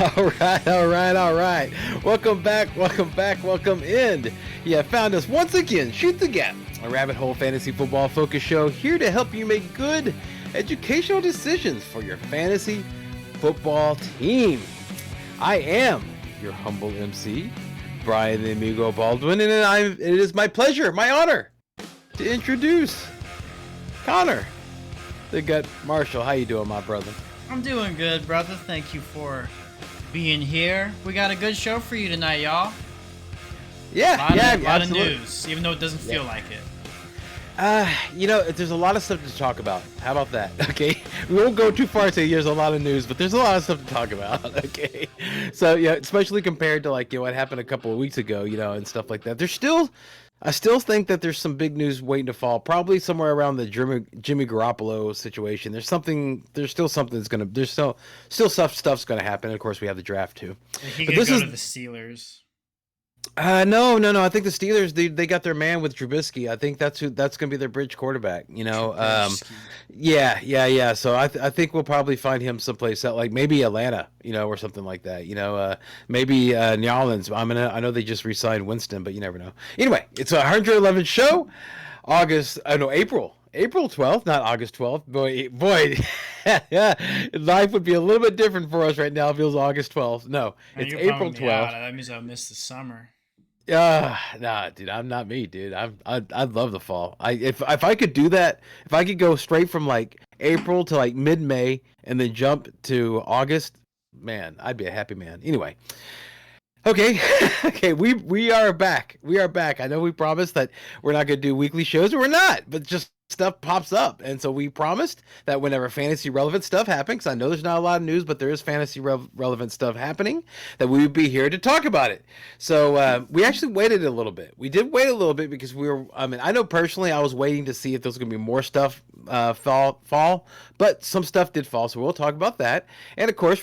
All right. Welcome back, welcome in. You found us once again. Shoot the Gap, a rabbit hole fantasy football focus show here to help you make good educational decisions for your fantasy football team. I am your humble MC, Brian the Amigo Baldwin, and it is my pleasure, my honor, to introduce Connor, the Gut Marshall. How you doing, my brother? I'm doing good, brother. Thank you for being here. We got a good show for you tonight, y'all. Yeah, a lot of news, even though it doesn't feel like it. There's a lot of stuff to talk about. How about that? Okay, we won't go too far and say there's a lot of news, but there's a lot of stuff to talk about. Okay, so yeah, especially compared to what happened a couple of weeks ago, and stuff like that. I still think that there's some big news waiting to fall. Probably somewhere around the Jimmy Garoppolo situation. There's still something that's gonna. There's still stuff's gonna happen. And of course, we have the draft too. He could go to the Steelers. No. I think the Steelers they got their man with Trubisky. I think that's gonna be their bridge quarterback. Yeah. So I think we'll probably find him someplace else, like maybe Atlanta, or something like that. Maybe New Orleans. I know they just re-signed Winston, but you never know. Anyway, it's a 111th show. April 12th, not August 12th. Boy, yeah, life would be a little bit different for us right now if it was August 12th. No, it's April 12th. That means I'll miss the summer. Nah, dude, I'm not me, dude. I'd love the fall. If I could do that, if I could go straight from April to mid-May and then jump to August, man, I'd be a happy man. Anyway. Okay, we are back. I know we promised that we're not going to do weekly shows, and we're not, but just stuff pops up. And so we promised that whenever fantasy relevant stuff happens, I know there's not a lot of news, but there is fantasy relevant stuff happening, that we would be here to talk about it. So we actually waited a little bit. We did wait a little bit because I know personally I was waiting to see if there was going to be more stuff fall, but some stuff did fall. So we'll talk about that. And of course,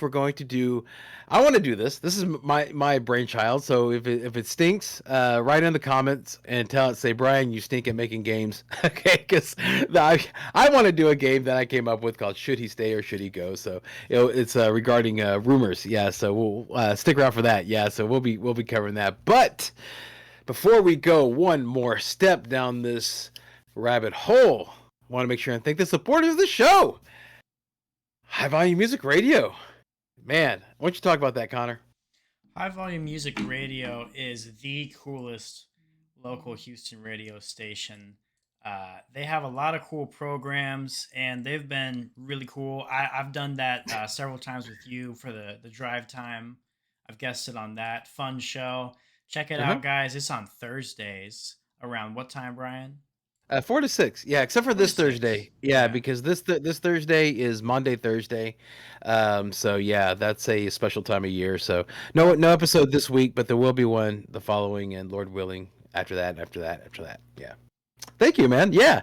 I want to do this. This is my brainchild. So if it stinks, write in the comments and say, Brian, you stink at making games. Okay, because I want to do a game that I came up with called Should He Stay or Should He Go? So it's regarding rumors. Yeah, so we'll stick around for that. Yeah, so we'll be covering that. But before we go one more step down this rabbit hole, I want to make sure and thank the supporters of the show. High Volume Music Radio. Man, why don't you talk about that, Connor? High Volume Music Radio is the coolest local Houston radio station. They have a lot of cool programs, and they've been really cool. I've done that several times with you for the drive time. I've guested on that fun show. Check it out, guys. It's on Thursdays. Around what time, Brian? 4 to 6, yeah, except for this Thursday, yeah, because this Thursday is Monday Thursday, so yeah, that's a special time of year. So no episode this week, but there will be one the following, and Lord willing, after that, yeah. Thank you, man. Yeah.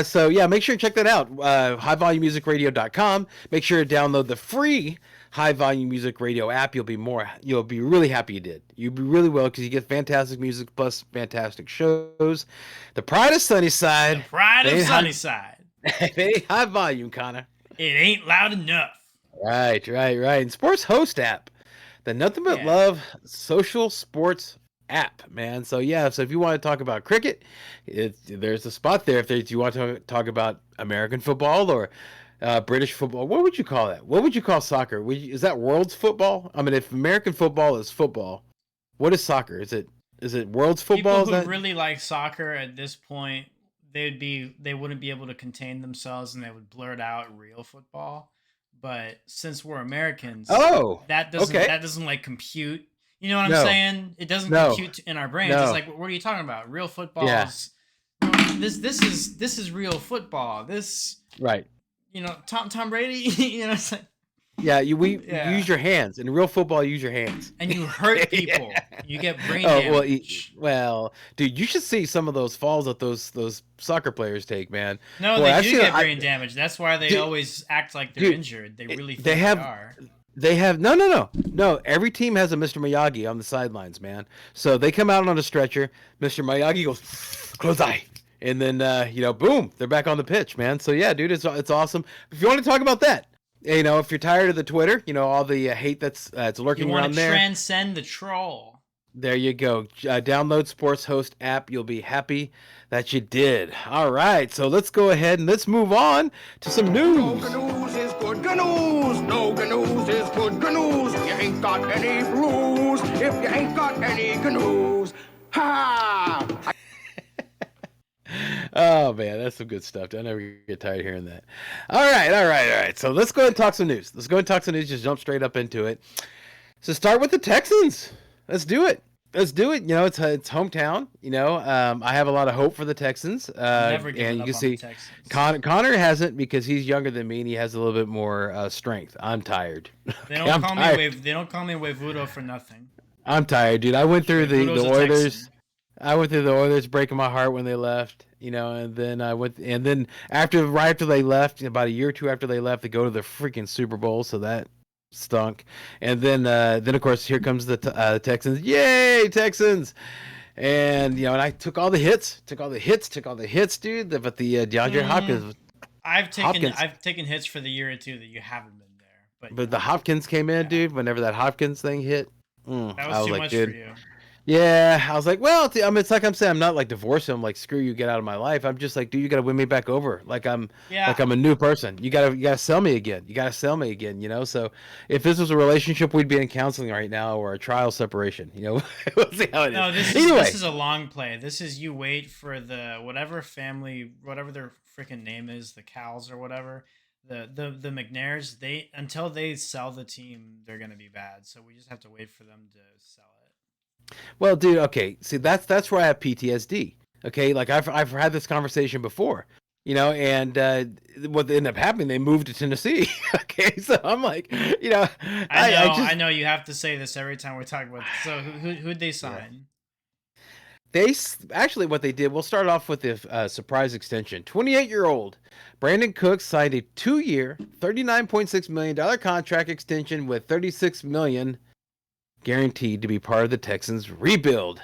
So yeah, make sure to check that out. HighVolumeMusicRadio.com. Make sure to download the free High Volume Music Radio app. You'll be really happy you did. You really will, because you get fantastic music plus fantastic shows. The pride of Sunnyside. The pride of Sunnyside. It ain't high volume, Connor. It ain't loud enough. Right. And Sports Host app. The Nothing But Love social sports app, man. So yeah, so if you want to talk about cricket, there's a spot there. If you want to talk about American football or British football, what would you call that? What would you call soccer? Is that world's football? I mean, if American football is football, what is soccer? Is it world's football? People who really like soccer at this point, they wouldn't be able to contain themselves and they would blurt out real football. But since we're Americans, that doesn't compute. You know what I'm saying? It doesn't compute in our brains. It's like, what are you talking about? Real football is this is real football. This right. Tom Brady. It's like, use your hands in real football. Use your hands, and you hurt people. You get brain damage. Well, dude, you should see some of those falls that those soccer players take, man. No, they do get brain damage. That's why they always act like they're injured. They really think they are. They have no. Every team has a Mr. Miyagi on the sidelines, man. So they come out on a stretcher. Mr. Miyagi goes, close eye. And then, boom, they're back on the pitch, man. So yeah, dude, it's awesome. If you want to talk about that, You know, if you're tired of the Twitter, you know, all the hate that's it's You lurking want around to there. transcend the troll. There you go. Download Sports Host app. You'll be happy that you did. All right, so let's go ahead and let's move on to some news. No news is good news. No news is good news. You ain't got any blues if you ain't got any news. Ha! Oh man, that's some good stuff. I never get tired of hearing that. All right. So let's go ahead and talk some news. Just jump straight up into it. So start with the Texans. Let's do it. You know, it's hometown. You know, I have a lot of hope for the Texans. Never and giving you up can on see the Texans. Connor hasn't because he's younger than me and he has a little bit more strength. I'm tired. They don't call me They don't call me Wavudo for nothing. I'm tired, dude. I went through the Wavudo's a Oilers. Texan. I went through the Oilers breaking my heart when they left, you know, and then right after they left, about a year or two after they left, they go to the freaking Super Bowl, so that stunk. And then of course here comes the Texans. Yay, Texans! And you know, and I took all the hits, dude. But the DeAndre Hopkins, I've taken hits for the year or two that you haven't been there, but the Hopkins came in, dude. Whenever that Hopkins thing hit, that I was was too like, much dude. for you. Yeah, I was like, well, I mean, it's like I'm saying, I'm not like divorcing him, like screw you, get out of my life. I'm just like, dude, you gotta win me back over, like I'm a new person. You gotta sell me again. You know. So if this was a relationship, we'd be in counseling right now or a trial separation. You know, we'll see how it is. No, this is a long play. This is you wait for the whatever family, whatever their freaking name is, the Cals or whatever, the McNairs. Until they sell the team, they're gonna be bad. So we just have to wait for them to sell it. Well, dude, okay, see that's where I have PTSD. Okay, like I've had this conversation before, you know, and what ended up happening, they moved to Tennessee. Okay, so I'm like, you know, I know you have to say this every time we talk about this. So who'd they sign? Actually, what they did, we'll start off with the surprise extension. 28-year-old Brandon Cooks signed a 2-year, $39.6 million contract extension with $36 million guaranteed to be part of the Texans' rebuild.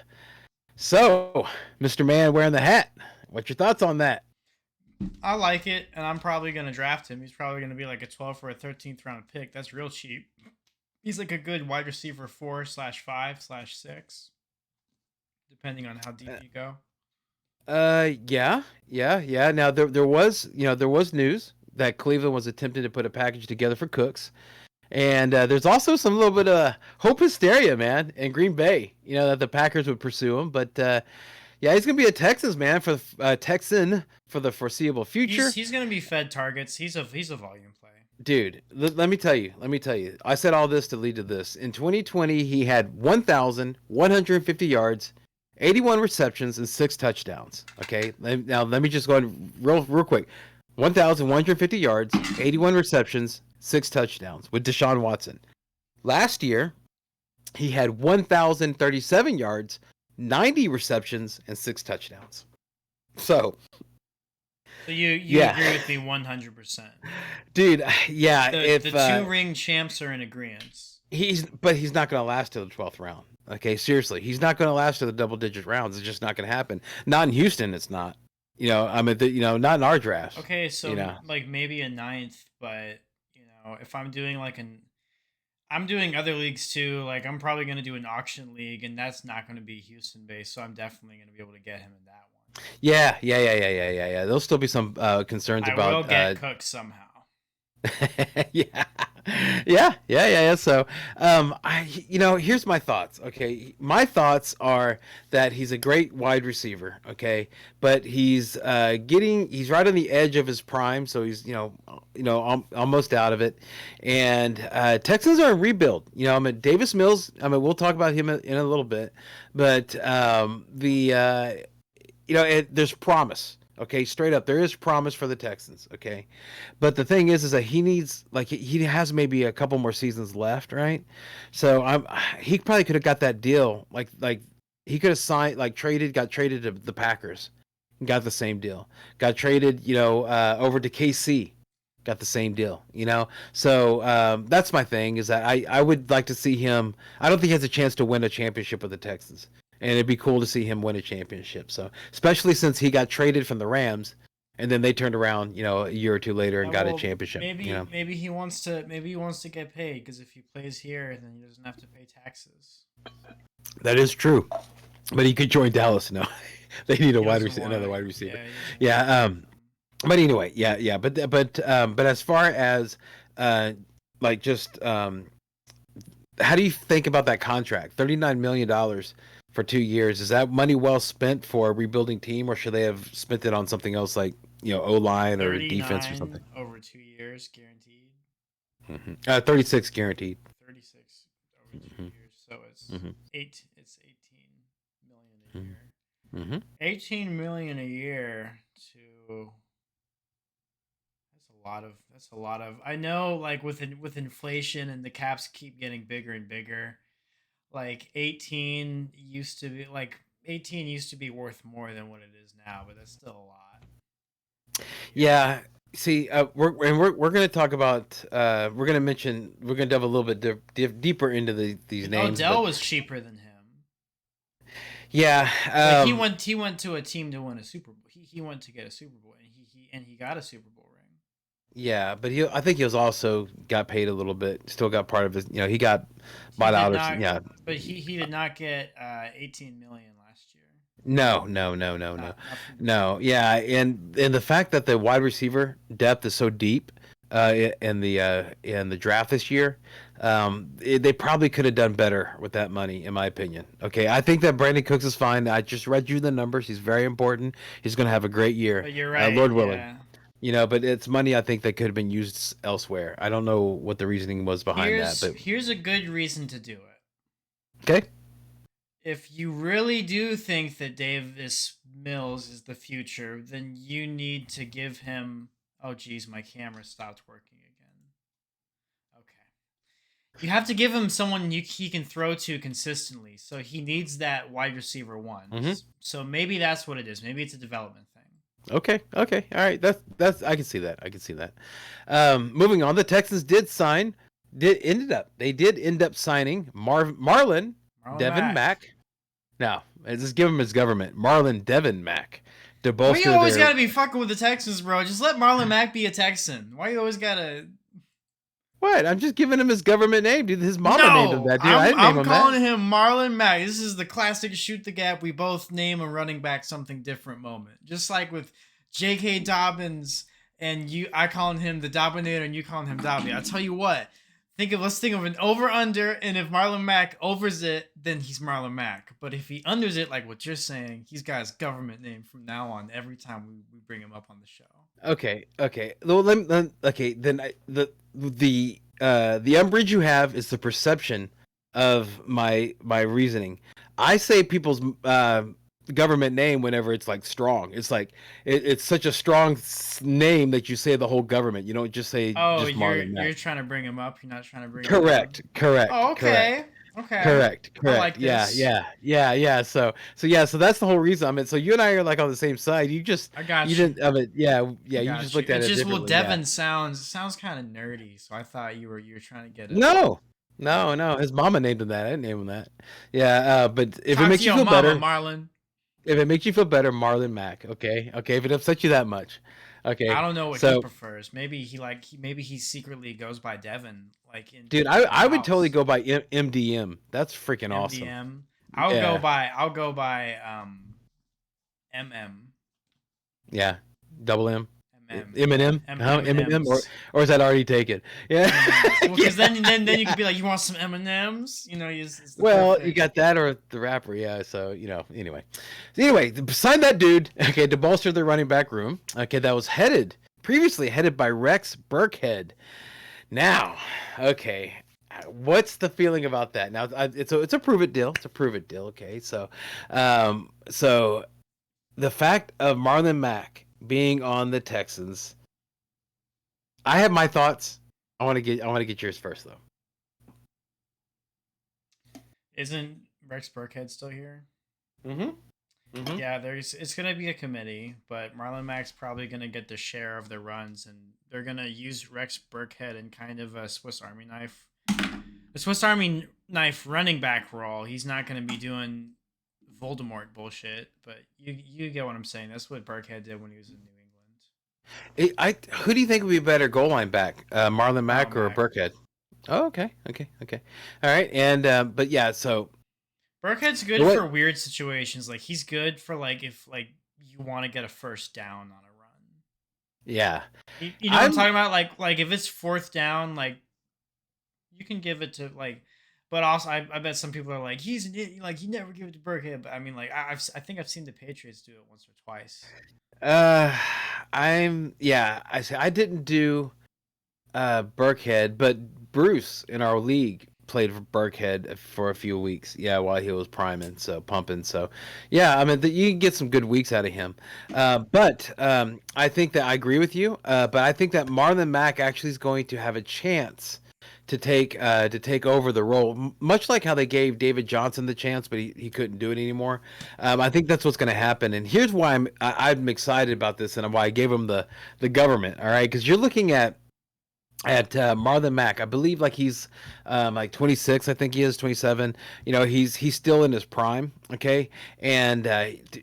So, Mr. Man wearing the hat, what's your thoughts on that? I like it, and I'm probably going to draft him. He's probably going to be like a 12th or a 13th round pick. That's real cheap. He's like a good wide receiver 4/5/6, depending on how deep you go. Yeah. Now there was news that Cleveland was attempting to put a package together for Cooks. And there's also some little bit of hope hysteria, man, in Green Bay. You know that the Packers would pursue him, but yeah, he's gonna be a Texans man Texan for the foreseeable future. He's gonna be fed targets. He's a volume play, dude. Let me tell you. I said all this to lead to this. In 2020, he had 1,150 yards, 81 receptions, and 6 touchdowns. Okay, now let me just go on real quick. 1,150 yards, 81 receptions, 6 touchdowns with Deshaun Watson. Last year, he had 1,037 yards, 90 receptions, and 6 touchdowns. So you agree with me 100%. Dude, yeah. The 2-ring champs are in agreement. He's not going to last to the 12th round. Okay, seriously. He's not going to last to the double-digit rounds. It's just not going to happen. Not in Houston, it's not. You know, I mean, not in our draft. Okay, so like maybe a 9th, but if I'm doing I'm doing other leagues too. Like I'm probably going to do an auction league, and that's not going to be Houston based. So I'm definitely going to be able to get him in that one. Yeah. There'll still be some concerns about. I will get Cook somehow. Yeah. So, here's my thoughts. Okay, my thoughts are that he's a great wide receiver. Okay, but he's right on the edge of his prime, so he's almost out of it. And Texans are in rebuild. You know, I mean Davis Mills. I mean we'll talk about him in a little bit, but there's promise. Okay, straight up, there is promise for the Texans. Okay, but the thing is that he needs he has maybe a couple more seasons left, right? So he probably could have got that deal. Like he could have got traded to the Packers, got the same deal. Got traded, over to KC, got the same deal. So that's my thing is that I would like to see him. I don't think he has a chance to win a championship with the Texans. And it'd be cool to see him win a championship. So, especially since he got traded from the Rams, and then they turned around, a year or two later and got a Well, championship. maybe he wants to get paid because if he plays here, then he doesn't have to pay taxes. That is true, but he could join Dallas now. They need another wide receiver. Yeah. But anyway, yeah. But as far as like just how do you think about that contract? $39 million for 2 years. Is that money well spent for a rebuilding team, or should they have spent it on something else like O-line or defense or something? Over 2 years guaranteed. 36 guaranteed. 36 over 2 years, so it's It's 18 million a year. 18 million a year to that's a lot of. I know, like with inflation and the caps keep getting bigger and bigger. Like 18 used to be worth more than what it is now, but that's still a lot. Yeah. See, we're going to talk about. We're going to delve a little bit deeper into these names. Odell was cheaper than him. Yeah, he went to a team to win a Super Bowl. He went to get a Super Bowl, and he got a Super Bowl ring. Yeah, but I think he was also got paid a little bit. Still got part of his. He got bought out. But he did not get 18 million last year. No. Yeah, and the fact that the wide receiver depth is so deep in the draft this year, they probably could have done better with that money, in my opinion. Okay, I think that Brandon Cooks is fine. I just read you the numbers. He's very important. He's going to have a great year. But you're right, Lord willing. But it's money I think that could have been used elsewhere. I don't know what the reasoning was behind that. But here's a good reason to do it. Okay. If you really do think that Davis Mills is the future, then you need to give him. Oh, geez, my camera stopped working again. Okay. You have to give him someone he can throw to consistently. So he needs that wide receiver one. So maybe that's what it is. Maybe it's a development thing. Okay. All right. That's I can see that. Moving on, the Texans did end up signing Marlon Devin Mack. Now, just give him his government. Marlon Devin Mack. To bolster Why you always gotta be fucking with the Texans, bro? Just let Marlon Mack be a Texan. Why you always gotta? What? I'm just giving him his government name, dude. His mama named him that, dude. I'm calling him Marlon Mack. This is the classic shoot the gap. We both name a running back something different moment. Just like with J.K. Dobbins and you, I calling him the Dobbinator and you calling him Dobby. I tell you what, let's think of an over-under, and if Marlon Mack overs it, then he's Marlon Mack. But if he unders it, like what you're saying, he's got his government name from now on every time we bring him up on the show. Okay. Well, the umbrage you have is the perception of my reasoning. I say people's government name whenever it's like strong. It's like it's such a strong name that you say the whole government. You don't just say. Oh, just you're trying to bring him up. You're not trying to bring. Correct. Oh, okay. Correct. I like this. Yeah. So that's the whole reason. I mean, so you and I are like on the same side. I got you. Didn't. I mean, yeah. You just looked at it. Just differently. Devin sounds kind of nerdy. So I thought you were trying to get it. No. His mama named him that. I didn't name him that. Yeah. But if Talk it makes to you your feel mama, better, Marlon. If it makes you feel better, Marlon Mack. Okay. If it upsets you that much. Okay. I don't know what he prefers. Maybe he secretly goes by Devin. Dude, I would totally go by MDM. That's freaking awesome. MDM. I'll go by MM. Yeah. Double M. Eminem. Eminem, or is that already taken? Yeah. Because then you could be like, you want some M&Ms? You got that or the rapper, yeah. So anyway, sign that dude. Okay, to bolster the running back room. Okay, that was previously headed by Rex Burkhead. Now, okay, what's the feeling about that? Now, it's a prove it deal. Okay, so the fact of Marlon Mack being on the Texans, I have my thoughts. I want to get yours first, though. Isn't Rex Burkhead still here? Mm-hmm. Yeah, it's gonna be a committee, but Marlon Mack's probably gonna get the share of the runs, and they're gonna use Rex Burkhead in kind of a Swiss Army knife running back role. He's not gonna be doing Voldemort bullshit, but you get what I'm saying. That's what Burkhead did when he was in New England. Who do you think would be a better goal line back, Marlon Marlon Mack or Mack. Burkhead? Oh, okay. All right, and but yeah, so Burkhead's good what? for weird situations. Like he's good for like if like you want to get a first down on a run. Yeah, You know what I'm I'm. talking about? Like if it's fourth down, like you can give it to like. But also, I bet some people are like, he's an idiot. Like, you never give it to Burkhead. But I mean, like, I think I've seen the Patriots do it once or twice. Uh, I'm. Yeah, I didn't do Burkhead, but Bruce in our league played for Burkhead for a few weeks. Yeah, while he was priming, so pumping. So, yeah, I mean, you can get some good weeks out of him. But I think that I agree with you. But I think that Marlon Mack actually is going to have a chance to take over the role, much like how they gave David Johnson the chance, but he couldn't do it anymore. I think that's what's going to happen, and here's why I'm excited about this, and why I gave him the government. All right, because you're looking at Marlon Mack. I believe like he's like 26. I think he is 27. You know, he's still in his prime. Okay, and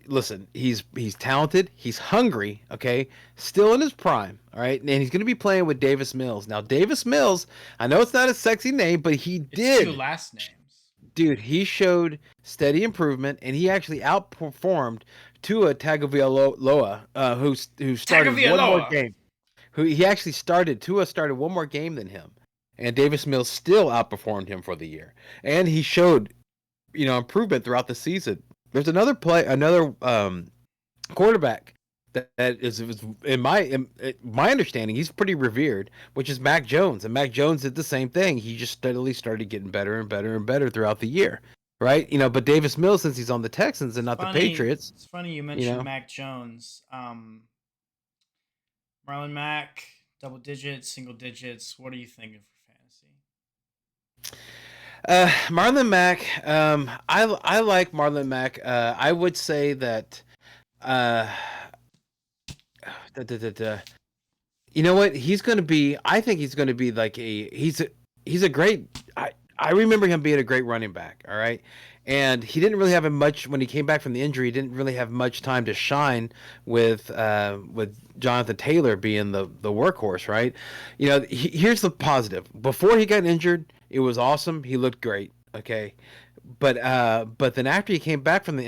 listen, he's talented. He's hungry. Okay, still in his prime. All right, and he's going to be playing with Davis Mills. Now, Davis Mills, I know it's not a sexy name, but he It's two did. last names. Dude, he showed steady improvement, and he actually outperformed Tua Tagovailoa, who started one more Tagovailoa. game. Who he actually started. Tua started one more game than him, and Davis Mills still outperformed him for the year, and he showed, improvement throughout the season. There's another quarterback that is in my understanding, he's pretty revered, which is Mac Jones, and Mac Jones did the same thing. He just steadily started getting better and better and better throughout the year, right? But Davis Mills, since he's on the Texans and not the Patriots, It's funny you you mentioned know. Mac Jones. Marlon Mack, double digits, single digits. What are you thinking for fantasy? Marlon Mack, I like Marlon Mack. I would say that, uh, da, da, da, da. You know what? I think he's going to be like he's a great. I remember him being a great running back. All right, and he didn't really have much when he came back from the injury. He didn't really have much time to shine with Jonathan Taylor being the workhorse. Right. Here's the positive. Before he got injured, it was awesome. He looked great. Okay, but then after he came back from the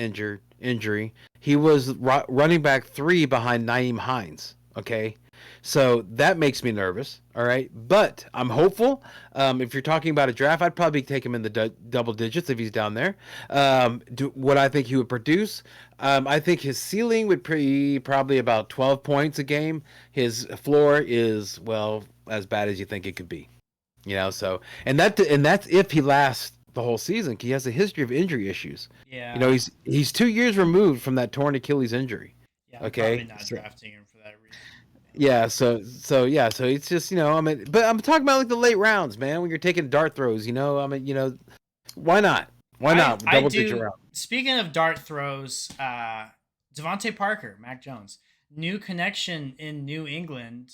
injury, he was running back 3 behind Naeem Hines. Okay, so that makes me nervous. All right, but I'm hopeful. If you're talking about a draft, I'd probably take him in the double digits if he's down there. What I think he would produce, I think his ceiling would be probably about 12 points a game. His floor is, well, as bad as you think it could be. So and that's if he lasts the whole season. He has a history of injury issues. Yeah, He's 2 years removed from that torn Achilles injury. yeah. I'm probably Okay, not so, drafting him for that reason. yeah, so it's just but I'm talking about like the late rounds, man. When you're taking dart throws, why not? Why not I double digit do. round? Speaking of dart throws, Devontae Parker, Mac Jones, new connection in New England.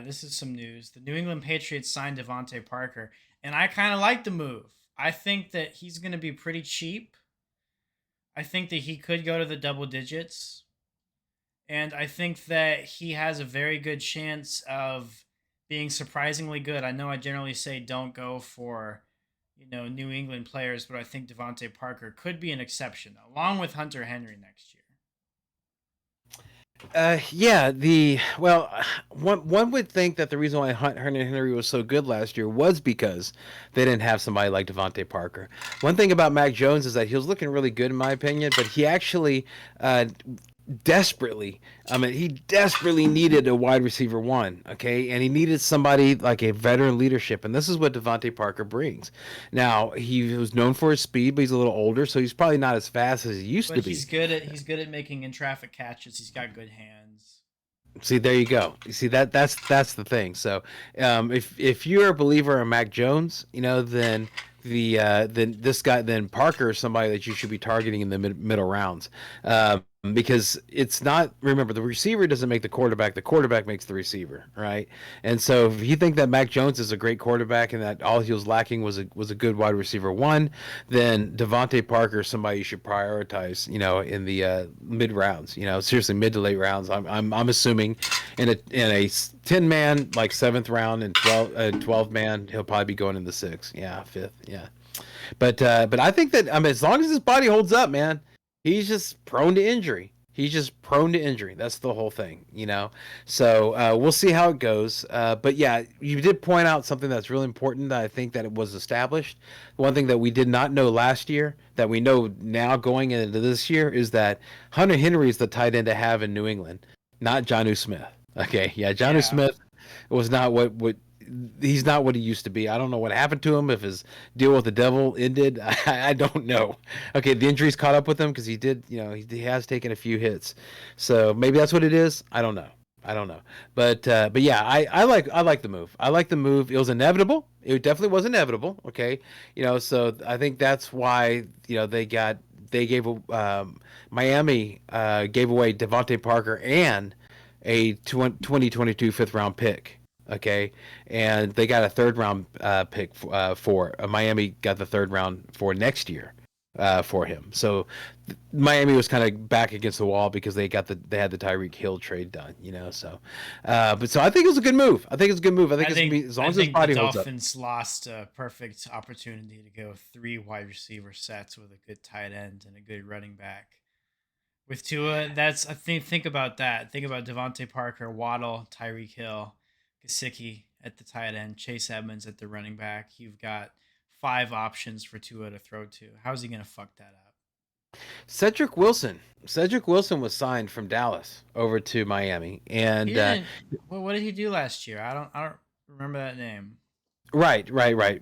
This is some news. The New England Patriots signed Devontae Parker, and I kind of like the move. I think that he's going to be pretty cheap. I think that he could go to the double digits, and I think that he has a very good chance of being surprisingly good. I know I generally say don't go for, New England players, but I think Devontae Parker could be an exception, along with Hunter Henry next year. Yeah. One would think that the reason why Henry was so good last year was because they didn't have somebody like Devontae Parker. One thing about Mac Jones is that he was looking really good in my opinion, but he actually desperately, he desperately needed a wide receiver one, okay, and he needed somebody like a veteran leadership, and this is what Devontae Parker brings. Now he was known for his speed, but he's a little older, so he's probably not as fast as he used But to be. he's good at making in traffic catches. He's got good hands. See, there you go. You see that's the thing. So, if you're a believer in Mac Jones, then Parker is somebody that you should be targeting in the middle rounds. because it's not, remember, the receiver doesn't make the quarterback makes the receiver, right? And so if you think that Mac Jones is a great quarterback and that all he was lacking was a good wide receiver one, then Devontae Parker is somebody you should prioritize, in the mid rounds, seriously, mid to late rounds. I'm assuming in a 10 man, like 7th round, and 12 man, he'll probably be going in the 6th, 5th, yeah. But I think that, as long as his body holds up, man, he's just prone to injury. He's just prone to injury. That's the whole thing, So we'll see how it goes. But yeah, you did point out something that's really important. That I think that it was established. One thing that we did not know last year that we know now going into this year is that Hunter Henry is the tight end to have in New England, not Jonnu Smith. Okay, yeah, Jonnu Smith was not what he's not what he used to be. I don't know what happened to him. If his deal with the devil ended, I don't know. Okay, the injuries caught up with him because he did, he has taken a few hits. So maybe that's what it is. I don't know. But yeah, I like the move. I like the move. It was inevitable. It definitely was inevitable. Okay, so I think that's why they gave Miami gave away Devontae Parker and a 2022 5th round pick. Okay, and they got a 3rd round pick for Miami. Got the 3rd round for next year for him. So Miami was kind of back against the wall because they had the Tyreek Hill trade done. So so I think it was a good move. I think it's gonna be, as long as his body holds up. The Dolphins lost a perfect opportunity to go 3 wide receiver sets with a good tight end and a good running back. With Tua, think about that. Think about Devontae Parker, Waddle, Tyreek Hill, Gesicki at the tight end, Chase Edmonds at the running back. You've got 5 options for Tua to throw to. How's he going to fuck that up? Cedric Wilson was signed from Dallas over to Miami, and what did he do last year? I don't remember that name. Right.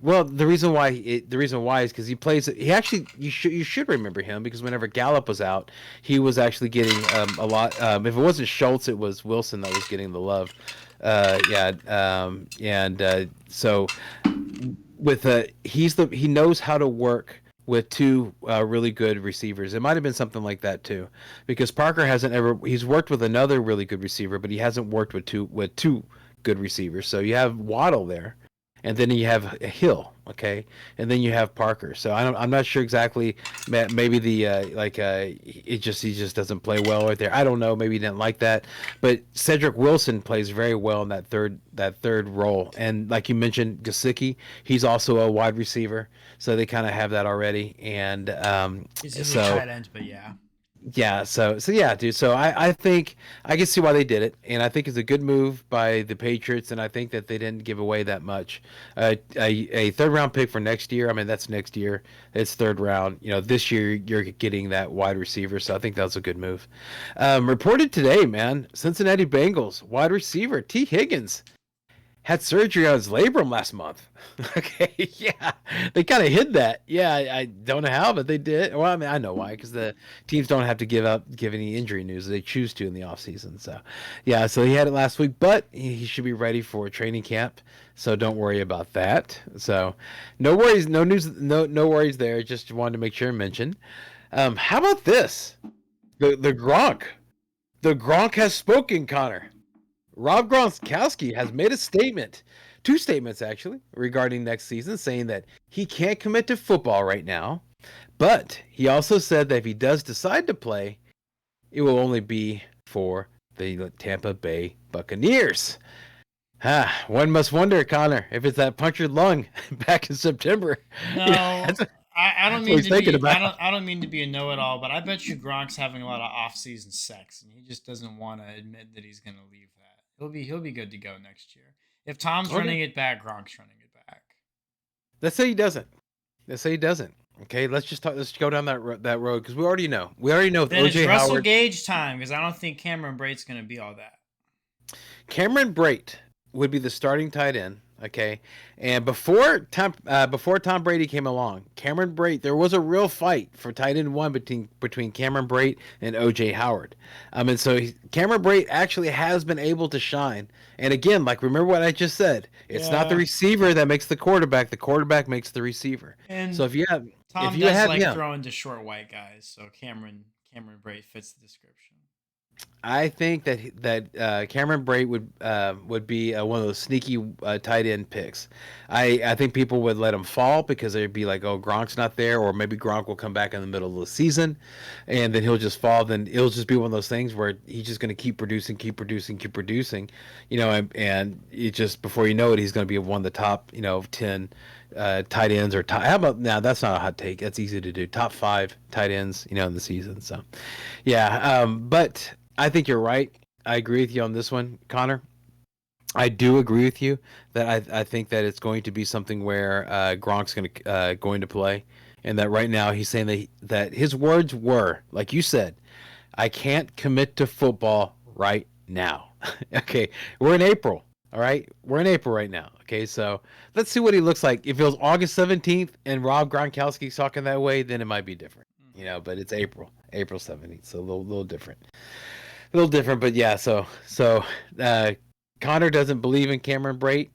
Well, the reason why is because he plays. He actually, you should remember him because whenever Gallup was out, he was actually getting a lot. If it wasn't Schultz, it was Wilson that was getting the love. So with he knows how to work with 2 really good receivers. It might have been something like that too, because Parker he's worked with another really good receiver, but he hasn't worked with two good receivers. So you have Waddle there. And then you have Hill, okay, and then you have Parker. So I'm not sure exactly. Maybe he just doesn't play well right there. I don't know. Maybe he didn't like that. But Cedric Wilson plays very well in that third role. And like you mentioned, Gesicki, he's also a wide receiver. So they kind of have that already. And he's a tight end, but yeah. Yeah, so yeah, dude. So I think I can see why they did it, and I think it's a good move by the Patriots, and I think that they didn't give away that much. A 3rd round pick for next year. I mean, that's next year. It's 3rd round. This year you're getting that wide receiver, so I think that was a good move. Reported today, man. Cincinnati Bengals wide receiver T. Higgins had surgery on his labrum last month. Okay, yeah, they kind of hid that. Yeah, I don't know how, but they did. Well, I mean, I know why, because the teams don't have to give any injury news. They choose to in the offseason. So, yeah, so he had it last week, but he should be ready for training camp. So don't worry about that. So, no worries, no news, no worries there. Just wanted to make sure and mention. How about this? The Gronk. The Gronk has spoken, Connor. Rob Gronkowski has made a statement, 2 statements actually, regarding next season, saying that he can't commit to football right now, but he also said that if he does decide to play, it will only be for the Tampa Bay Buccaneers. One must wonder, Connor, if it's that punctured lung back in September. No, I don't mean to be. I don't mean to be a know-it-all, but I bet you Gronk's having a lot of off-season sex, and he just doesn't want to admit that he's going to leave that. He'll be good to go next year. If Tom's running it back, Gronk's running it back. Let's say he doesn't. Okay, let's go down that road because we already know. Then it's Russell Gage time because I don't think Cameron Brate's going to be all that. Cameron Brate would be the starting tight end. Okay, and before Tom Brady came along, Cameron Brate, there was a real fight for tight end 1 between Cameron Brate and O.J. Howard. And so Cameron Brate actually has been able to shine. And again, like remember what I just said, it's not the receiver that makes the quarterback makes the receiver. And so if you have throwing to short white guys, so Cameron Cameron Brate fits the description. I think that Cameron Brate would be one of those sneaky tight end picks. I think people would let him fall because they'd be like, oh, Gronk's not there, or maybe Gronk will come back in the middle of the season, and then he'll just fall. Then it'll just be one of those things where he's just going to keep producing, and it just before you know it, he's going to be one of the top 10 tight ends or top. How about now? That's not a hot take. That's easy to do. Top 5 tight ends, in the season. So, yeah. But I think you're right. I agree with you on this one, Connor. I do agree with you that I think that it's going to be something where Gronk's going to play, and that right now he's saying that his words were, like you said, I can't commit to football right now. Okay, we're in April. All right, we're in April right now. Okay, so let's see what he looks like. If it was August 17th and Rob Gronkowski's talking that way, then it might be different. But it's April 17th, so a little different. A little different, but yeah. So Connor doesn't believe in Cameron Brate.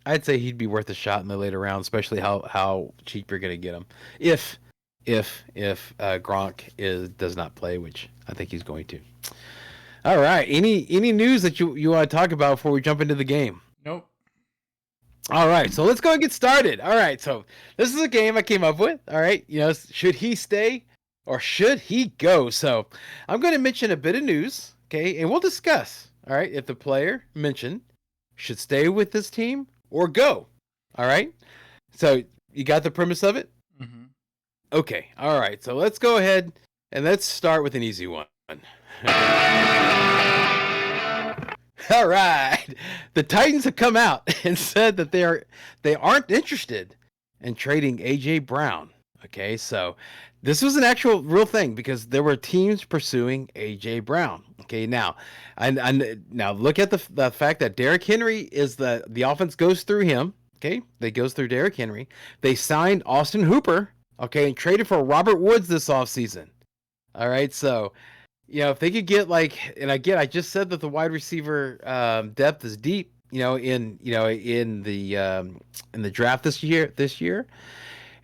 I'd say he'd be worth a shot in the later round, especially how cheap you're going to get him if Gronk does not play, which I think he's going to. All right. Any news that you want to talk about before we jump into the game? Nope. All right, so let's go and get started. All right, so this is a game I came up with. All right, should he stay or should he go? So I'm going to mention a bit of news, okay, and we'll discuss, all right, if the player mentioned should stay with this team or go. All right, so you got the premise of it? Mm-hmm. Okay, all right, so let's go ahead and let's start with an easy one. All right, the Titans have come out and said that they aren't interested in trading AJ Brown. Okay, so this was an actual real thing because there were teams pursuing AJ Brown. Okay, now now look at the fact that Derrick Henry is the offense goes through him. Okay, they goes through Derrick Henry. They signed Austin Hooper. Okay, and traded for Robert Woods this offseason. All right, so. If they could get I just said that the wide receiver depth is deep. In the draft this year,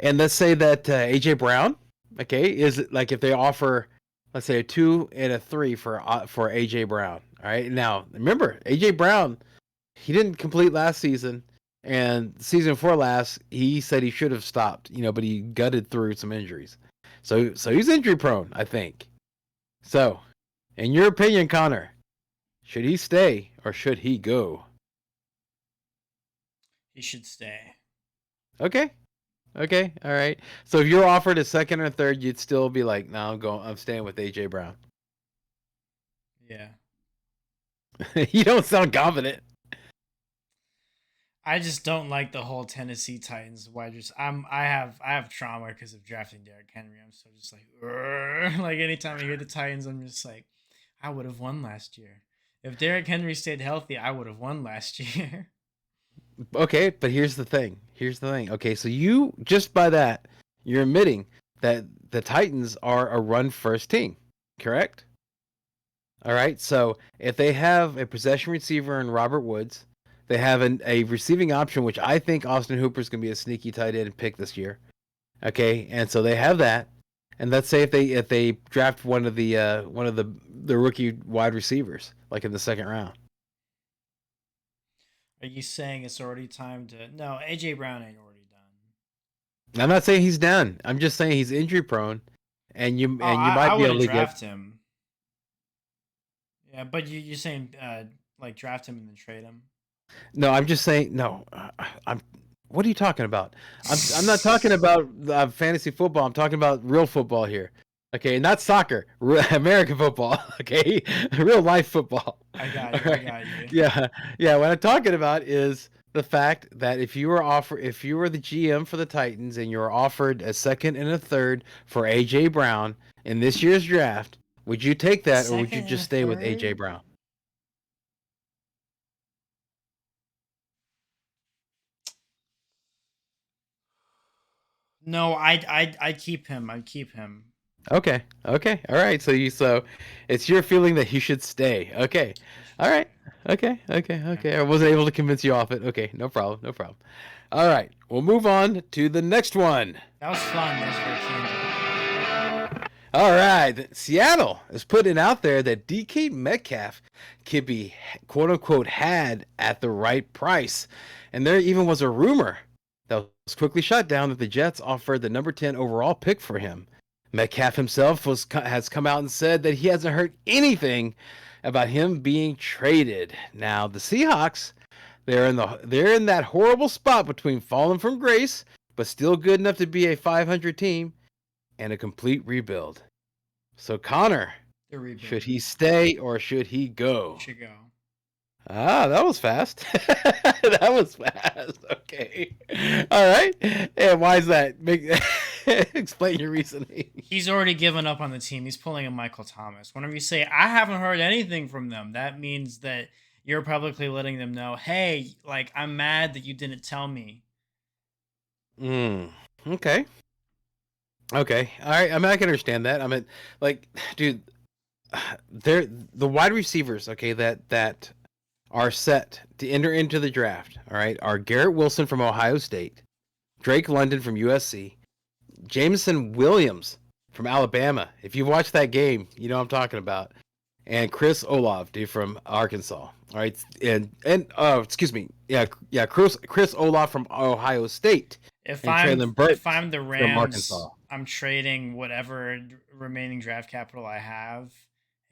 and let's say that AJ Brown, okay, is like if they offer, let's say a 2 and a 3 for AJ Brown. All right, now remember AJ Brown, he didn't complete last season, and season before last he said he should have stopped. But he gutted through some injuries, so he's injury prone, I think. So, in your opinion, Connor, should he stay or should he go? He should stay. Okay, all right. So if you're offered a second or third, you'd still be like, "No, I'm staying with AJ Brown." Yeah. You don't sound confident. I just don't like the whole Tennessee Titans wide receiver. I have trauma because of drafting Derrick Henry. I'm so just like, Urgh. Like anytime I hear the Titans, I'm just like, I would have won last year. If Derrick Henry stayed healthy, I would have won last year. Okay, but here's the thing. Okay, so you just by that, you're admitting that the Titans are a run first team, correct? All right. So if they have a possession receiver in Robert Woods. They have a receiving option, which I think Austin Hooper is going to be a sneaky tight end pick this year. Okay, and so they have that. And let's say if they draft one of the rookie wide receivers, like in the second round. Are you saying it's already time to? No, AJ Brown ain't already done. I'm not saying he's done. I'm just saying he's injury prone, and you might be able to draft him. Yeah, but you're saying draft him and then trade him. No, I'm just saying. No, what are you talking about? I'm not talking about fantasy football. I'm talking about real football here. Okay, not soccer, American football. Okay, real life football. I got you. Right. I got you. Yeah. What I'm talking about is the fact that if you were the GM for the Titans and you were offered a second and a third for AJ Brown in this year's draft, would you take that or would you just stay with AJ Brown? No, I'd keep him. I'd keep him. Okay. All right. So it's your feeling that he should stay. Okay. All right. Okay. I wasn't able to convince you off it. Okay. No problem. All right. We'll move on to the next one. That was fun. That's very candid. All right, Seattle is putting out there that DK Metcalf could be quote unquote had at the right price, and there even was a rumor that was quickly shut down that the Jets offered the number 10 overall pick for him. Metcalf himself has come out and said that he hasn't heard anything about him being traded. Now the Seahawks, they're in that horrible spot between falling from grace but still good enough to be a 500 team and a complete rebuild. So Connor, should he stay or should he go? Should go. Ah, that was fast. That was fast. Okay. All right. And why is that? Explain your reasoning. He's already given up on the team. He's pulling a Michael Thomas. Whenever you say, I haven't heard anything from them, that means that you're publicly letting them know, hey, like, I'm mad that you didn't tell me. Okay. Okay. All right. I mean, I can understand that. I mean, like, dude, they're the wide receivers, okay, that are set to enter into the draft, all right, are Garrett Wilson from Ohio State, Drake London from USC, Jameson Williams from Alabama. If you've watched that game, you know what I'm talking about. And Chris Olave, dude, from Arkansas. All right. And excuse me. Yeah, Chris Olave from Ohio State. If I'm the Rams, I'm trading whatever remaining draft capital I have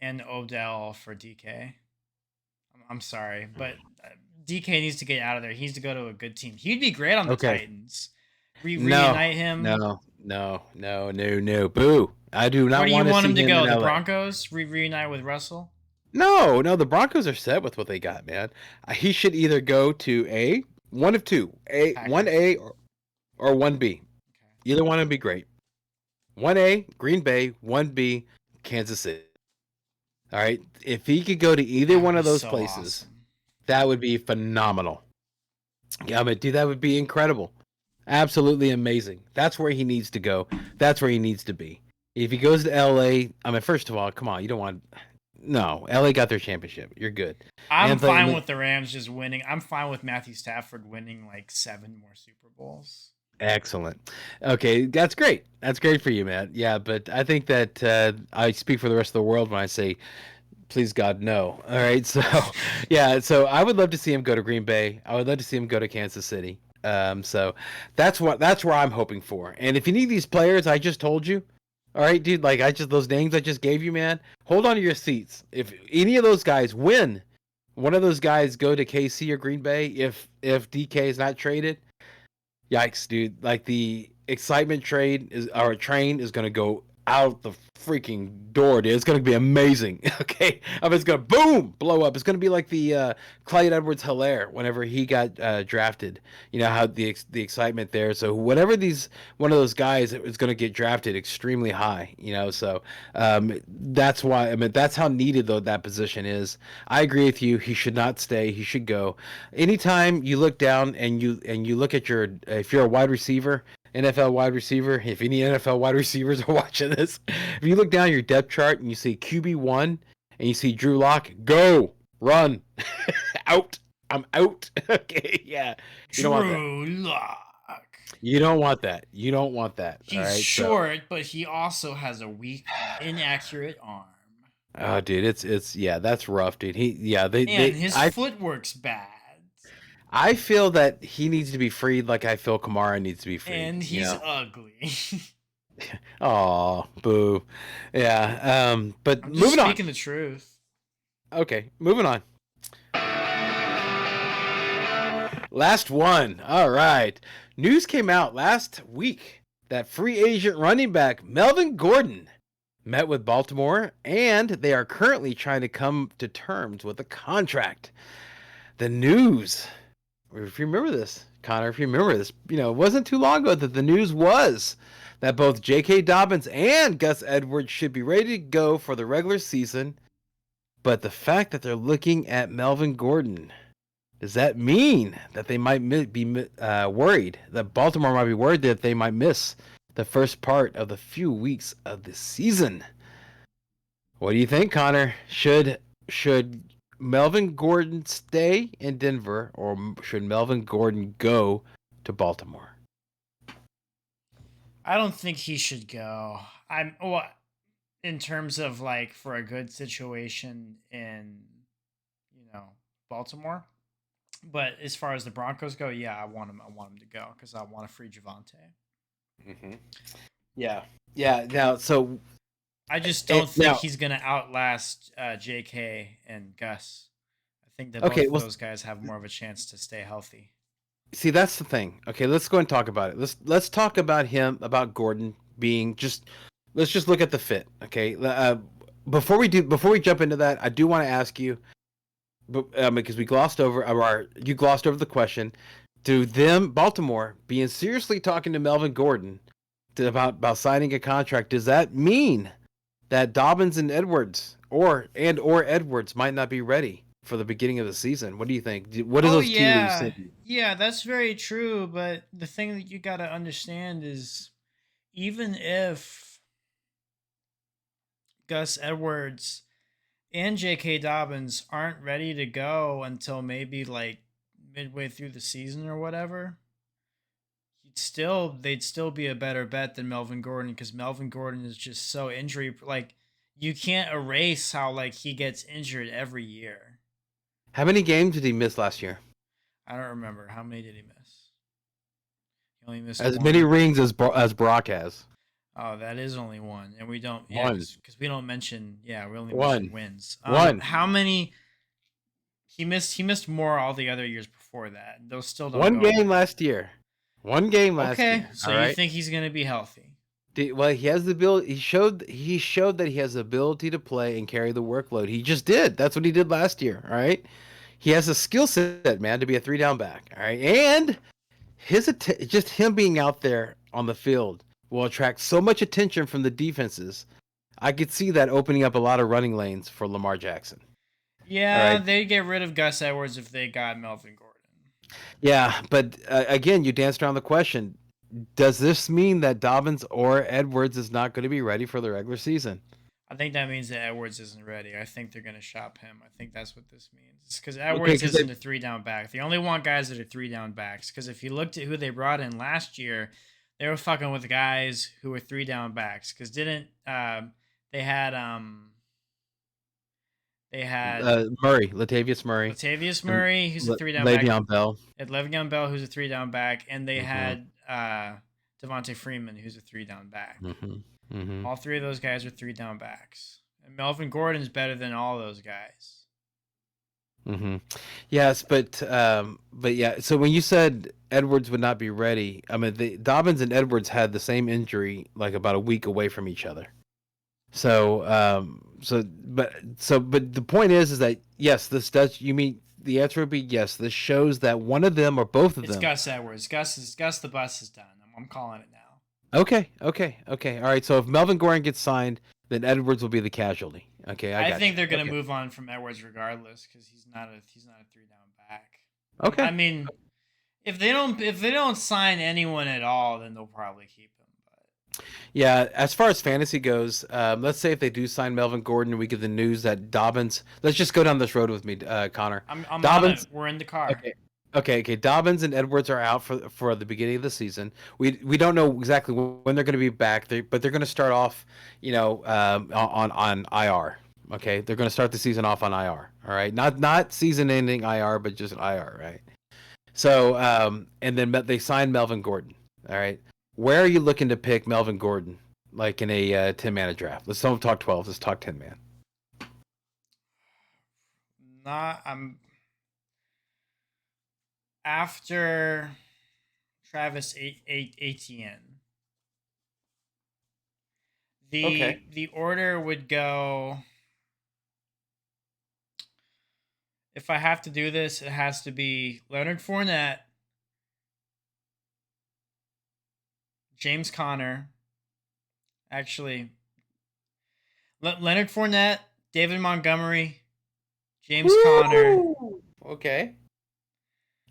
and Odell for DK. I'm sorry, but DK needs to get out of there. He needs to go to a good team. He'd be great on the Titans. Reunite him. No. Boo. I do not want to see him. Where do you want him to go? The Broncos? Reunite with Russell? No. The Broncos are set with what they got, man. He should either go to one of two, 1A or 1B. Okay. Either one would be great. 1A, Green Bay, 1B, Kansas City. All right. If he could go to either one of those places, awesome. That would be phenomenal. Yeah, but dude, that would be incredible. Absolutely amazing. That's where he needs to go. That's where he needs to be. If he goes to LA, I mean, first of all, come on, you don't want. No, LA got their championship. You're good. I'm fine with the Rams just winning. I'm fine with Matthew Stafford winning like 7 more Super Bowls. Excellent. Okay, that's great. That's great for you, man. Yeah, but I think that I speak for the rest of the world when I say, please God, no. All right, so yeah, so I would love to see him go to Green Bay. I would love to see him go to Kansas City. So that's where I'm hoping for. And if you need these players, I just told you. All right, dude, like those names I just gave you, man. Hold on to your seats. If any of those guys win, one of those guys go to KC or Green Bay. If DK is not traded. Yikes, dude. Like the excitement train is going to go out the freaking door, dude. It's going to be amazing. Okay. I mean, it's going to boom, blow up. It's going to be like the Clyde Edwards-Helaire whenever he got drafted. You know how the excitement there. So whatever one of those guys is going to get drafted extremely high, you know. So that's why, I mean, that's how needed though that position is. I agree with you. He should not stay. He should go. Anytime you look down and you look at if you're a wide receiver, NFL wide receiver, if any NFL wide receivers are watching this, if you look down your depth chart and you see QB1 and you see Drew Lock, go, run, out. I'm out. Okay, yeah. Drew Lock. You don't want that. You don't want that. He's short, but he also has a weak, inaccurate arm. Oh, dude, it's yeah, that's rough, dude. His footwork's bad. I feel that he needs to be freed like I feel Kamara needs to be freed. And he's ugly. Oh, boo. Yeah. But I'm moving on. Speaking the truth. Okay, moving on. Last one. All right. News came out last week that free agent running back Melvin Gordon met with Baltimore, and they are currently trying to come to terms with a contract. The news, if you remember this, Connor, you know, it wasn't too long ago that the news was that both J.K. Dobbins and Gus Edwards should be ready to go for the regular season. But the fact that they're looking at Melvin Gordon, does that mean that they might be worried, that Baltimore might be worried that they might miss the first part of the few weeks of the season? What do you think, Connor? Should Melvin Gordon stay in Denver, or should Melvin Gordon go to Baltimore? I don't think he should go. in terms of like for a good situation in, Baltimore. But as far as the Broncos go, yeah, I want him. I want him to go because I want to free Devonta. Mm-hmm. Yeah, yeah. Now, so I just don't think now, he's gonna outlast J.K. and Gus. I think that both okay. of Well, those guys have more of a chance to stay healthy. see, that's the thing. Okay, let's go and talk about it. Let's talk about him, about Gordon being just. Let's just look at the fit. Okay. Before we jump into that, I do want to ask you, but because we glossed over, or you glossed over the question, do them Baltimore being seriously talking to Melvin Gordon about signing a contract? Does that mean that Dobbins and Edwards or Edwards might not be ready for the beginning of the season? What do you think? What do Oh those tea leaves yeah, say? yeah, that's very true. But the thing that you got to understand is, even if Gus Edwards and J.K. Dobbins aren't ready to go until maybe like midway through the season or whatever, they'd still be a better bet than Melvin Gordon because Melvin Gordon is just so injury like you can't erase how like he gets injured every year. How many games did he miss last year? I don't remember how many did he miss. He only missed As one. many rings as Brock has. Oh, that is only one, and we don't. Yeah, One. because we don't mention. Yeah, we only One. mention wins. One. How many? He missed. He missed more all the other years before that. Those still don't One go game away. last year. One game last Okay, year. so All you right. think he's gonna be healthy? Well, he has the ability. He showed that he has the ability to play and carry the workload. He just did. That's what he did last year. All right. He has a skill set, man, to be a 3-down back. All right, and just him being out there on the field will attract so much attention from the defenses. I could see that opening up a lot of running lanes for Lamar Jackson. All Yeah, right. they'd get rid of Gus Edwards if they got Melvin Gordon. Yeah, but again, you danced around the question. Does this mean that Dobbins or Edwards is not going to be ready for the regular season? I think that means that Edwards isn't ready. I think they're gonna shop him. I think that's what this means. Because Okay, Edwards isn't a 3-down back. They only want guys that are 3-down backs. Because if you looked at who they brought in last year, they were fucking with guys who were 3-down backs. Because didn't they had Latavius Murray, Latavius and Murray, who's a 3-down back. Le'Veon Bell. At Le'Veon Bell, who's a 3-down back, and they Mm-hmm. had Devonta Freeman, who's a 3-down back. Mm-hmm. Mm-hmm. All three of those guys are 3-down backs. And Melvin Gordon's better than all those guys. Mm-hmm. Yes, but yeah. So when you said Edwards would not be ready, I mean, Dobbins and Edwards had the same injury, like about a week away from each other. So but the point is that yes, this does. You mean the answer would be yes. This shows that one of them or both of It's them. Gus Edwards. Gus the bus is done. I'm calling it now. Okay. All right. So if Melvin Gordon gets signed, then Edwards will be the casualty. Okay, I got think you. they're gonna Okay. move on from Edwards regardless because he's not a 3-down back. Okay. I mean, if they don't sign anyone at all, then they'll probably keep him. But Yeah, as far as fantasy goes, let's say if they do sign Melvin Gordon, we get the news that Dobbins. Let's just go down this road with me, Connor. I'm on Dobbins. it. We're in the car. Okay. Dobbins and Edwards are out for the beginning of the season. We don't know exactly when they're going to be back, but they're going to start off, on IR. Okay, they're going to start the season off on IR. All right, not season-ending IR, but just IR. Right. So, and then they signed Melvin Gordon. All right. Where are you looking to pick Melvin Gordon? Like in a 10-man draft? Let's don't talk 12. Let's talk 10-man. I'm after Travis Etienne. The order would go. If I have to do this, it has to be Leonard Fournette, James Conner. Actually, Leonard Fournette, David Montgomery, James Conner. Okay.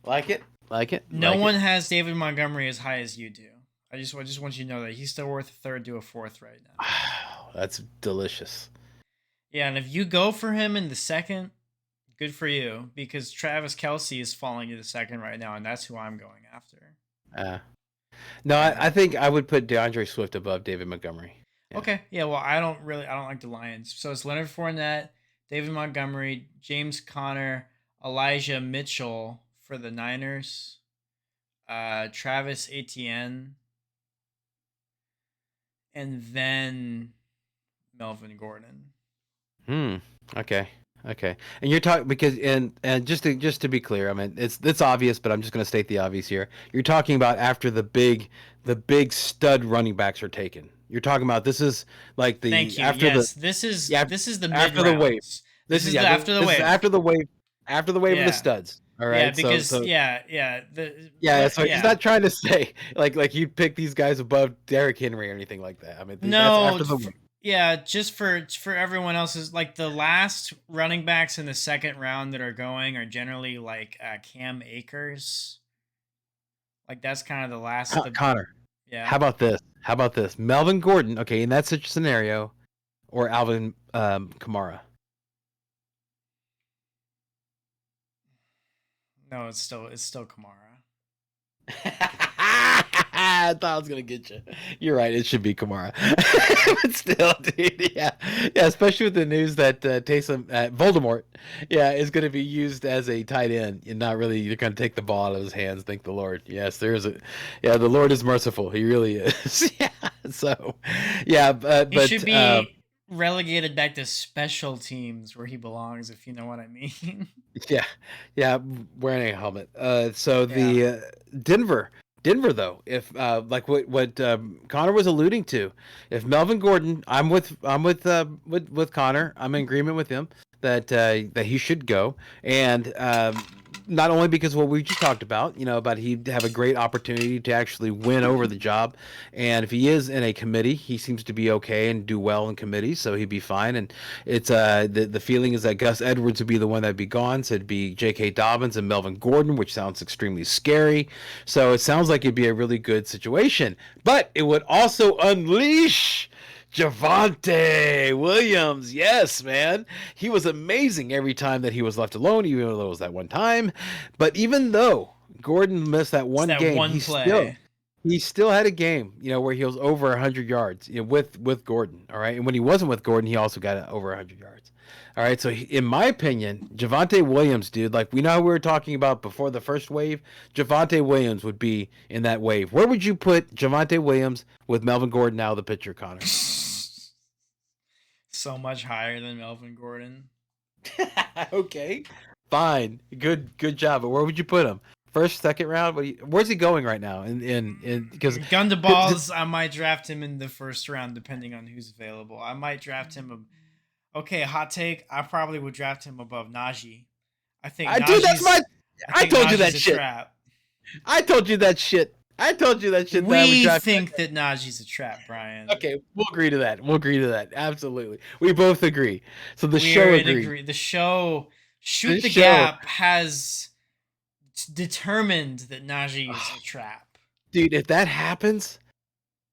Like it. No one has David Montgomery as high as you do. I just want you to know that he's still worth a third to a fourth right now. Wow, that's delicious. Yeah, and if you go for him in the second, good for you, because Travis Kelce is falling to the second right now, and that's who I'm going after. No, I think I would put DeAndre Swift above David Montgomery. Yeah. Okay. Yeah. Well, I don't like the Lions. So it's Leonard Fournette, David Montgomery, James Conner, Elijah Mitchell for the Niners, Travis Etienne, and then Melvin Gordon. Okay. Okay. And you're talking because and just to be clear, I mean it's obvious, but I'm just going to state the obvious here. You're talking about after the big stud running backs are taken. You're talking about this is like Thank the you. after Yes, the this is the mid after the wave. rounds. This This is is the after the this is wave. after the wave of the Yeah. studs. All Yeah, right. because So but so he's not trying to say like you pick these guys above Derrick Henry or anything like that. I mean that's no, after the wave. yeah, just for everyone else's, like the last running backs in the second round that are going are generally like Cam Akers. Like that's kind of the last. Connor. Yeah. How about this? How about this? Melvin Gordon, okay, in that such scenario, or Alvin Kamara. No, it's still Kamara. I thought I was gonna get you. You're right. It should be Kamara, but still, dude, yeah, especially with the news that Taysom Voldemort, is going to be used as a tight end and not really. You're going to take the ball out of his hands. Thank the Lord. Yes, there is the Lord is merciful. He really is. Yeah. So, but He should be relegated back to special teams where he belongs, if you know what I mean. yeah, wearing a helmet. The Denver though, if like what Connor was alluding to, if Melvin Gordon, I'm with Connor. I'm in agreement with him that he should go, and not only because of what we just talked about, about he'd have a great opportunity to actually win over the job, and if he is in a committee, he seems to be okay and do well in committees, so he'd be fine. And it's the feeling is that Gus Edwards would be the one that'd be gone, so it'd be J.K. Dobbins and Melvin Gordon, which sounds extremely scary. So it sounds like it'd be a really good situation, but it would also unleash Javonte Williams. Yes, man. He was amazing every time that he was left alone, even though it was that one time. But even though Gordon missed that one game, he still had a game, where he was over 100 yards, with Gordon. All right. And when he wasn't with Gordon, he also got over 100 yards. All right. So in my opinion, Javonte Williams, dude, like we know we were talking about before the first wave, Javonte Williams would be in that wave. Where would you put Javonte Williams with Melvin Gordon out of the picture, Connor? So much higher than Melvin Gordon. Okay, fine, good job. But where would you put him? First, second round? Where's he going right now? Because gun to balls, I might draft him in the first round, depending on who's available. I might draft him. Okay, hot take. I probably would draft him above Najee. I think. Dude, that's my. I told you that shit. Trap. I told you that shit. We think that Najee's a trap, Brian. Okay, we'll agree to that. Absolutely. We both agree. So the show agreed. The show Shoot the Gap has determined that Najee is a trap. Dude, if that happens,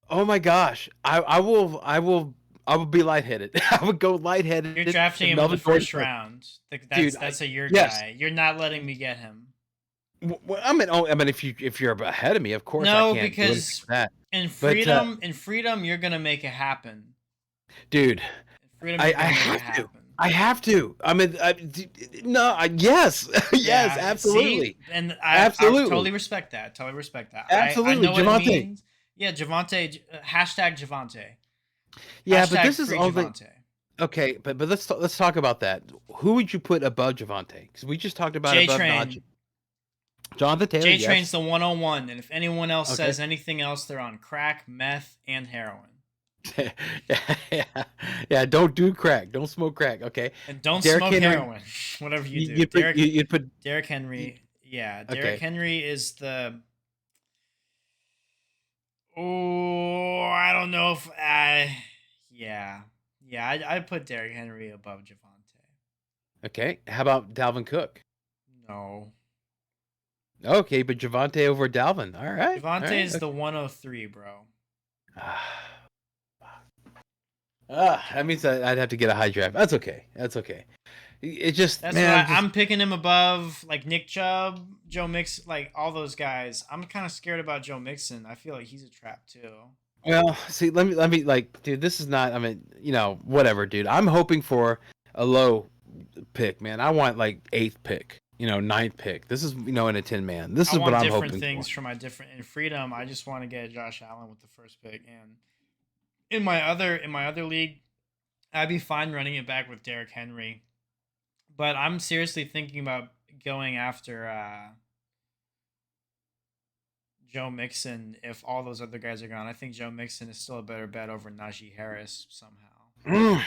oh my gosh, I will be lightheaded. I would go lightheaded. You're drafting him in the first round. That's your guy. You're not letting me get him. Well, I mean, if you're ahead of me, of course. No, I can't because in freedom, you're gonna make it happen, dude. I have to. I mean, yes, yes, absolutely. See? And I totally respect that. Absolutely, I know Javonte. what it means. Yeah, Javonte. Hashtag Javonte. Yeah, hashtag but this is all Javonte. Okay, but let's talk about that. Who would you put above Javonte? Because we just talked about above Najee. Jonathan Taylor. J-Train's the 101, and if anyone else says anything else, they're on crack, meth, and heroin. yeah, don't do crack. Don't smoke crack, okay? And don't smoke heroin. Whatever you do. You'd put Derrick Henry. Yeah, Derrick Henry is the... Oh, I don't know if I'd put Derrick Henry above Javonte. Okay, how about Dalvin Cook? No. Okay, but Javonte over Dalvin. All right. Javonte is the 103, bro. That means I'd have to get a high draft. That's okay. It just I'm picking him above like Nick Chubb, Joe Mixon, like all those guys. I'm kind of scared about Joe Mixon. I feel like he's a trap too. Well, see, let me like, dude, this is not. I mean, whatever, dude. I'm hoping for a low pick, man. I want like eighth pick, ninth pick. This is, in a 10 man. This I is what want I'm different hoping for. things for my different in freedom. I just want to get Josh Allen with the first pick, and in my other league, I'd be fine running it back with Derrick Henry, but I'm seriously thinking about going after Joe Mixon if all those other guys are gone. I think Joe Mixon is still a better bet over Najee Harris somehow. Mm,